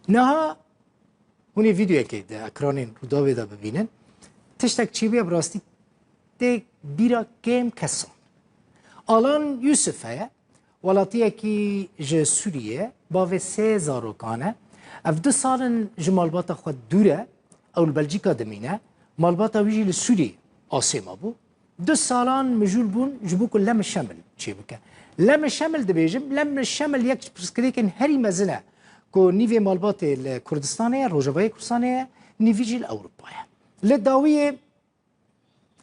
نها هونی ویدیو که ده اکرانین رو داوی دا ببینن تشتک چی بیا براستی ده بیرا کم کسان آلان یوسفه ولاتیه کی ج سوریه باوی 3 زاروکانه اف 2 سالن جمالباتا خود دوره او بلژیکا دمینه مالباتا ویجی لسوری آسیما بو 2 سالان مجول بون جبو که لم شمل چی بکه لم شمل دبیجم لم شمل یک پرسکری کن هری مزنه کو نیوی مالبات کردستانه روجاوای کردستانه نیویجی الاوروپایه لداویه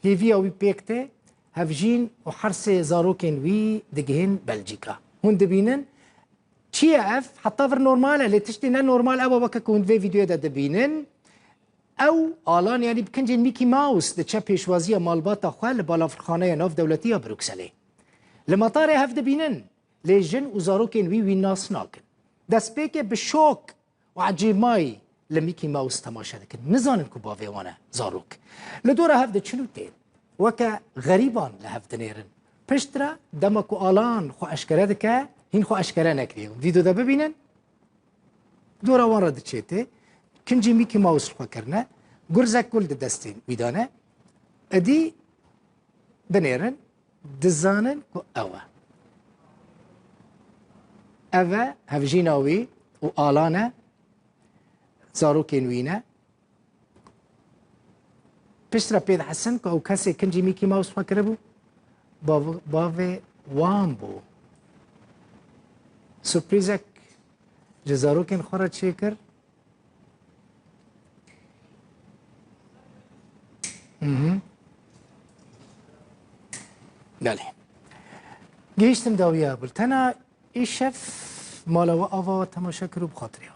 هیوی اوی پیکته هفجین و حرس زاروکن وی دگهن بلژیکا هون دبینن چیه اف حتی فر نورماله لتشتی نه نورمال ابا بکه که هون وی ویدیو دا دبینن او آلان یعنی بکنجن میکی ماوس ده چه پیشوازی مالباتا خواه لبالافرخانه ناف دولتی بروکسلی لمطار هف دبینن لیجن و زاروکن وی ناس ناکن دست پیکه به شوک و عجیمای لمیکی ماوس تماشا دکن نزانن که باوی وانه زاروک لدوره هف ده چلو تین وکه غریبان لهف دنیرن پشتره دمکو آلان خو اشکره دکه هین خو اشکره نکریم ویدیو ده ببینن دوره وان را ده چیته کنجی میکی ماوس خو کرنه گرزک گل ده دستین ویدانه ادی دنیرن دزانن که اوه اوه هفجیناوی و آلانه زاروکین وینه پشتره پید حسن که او کسی کنجی میکی ماوس فکره بو باوی وام بو سپریزک جزاروکین خورا چه کر بله گیشتم داویه بلتنا ای شف مالا و آوا تماشا کرو بخاطری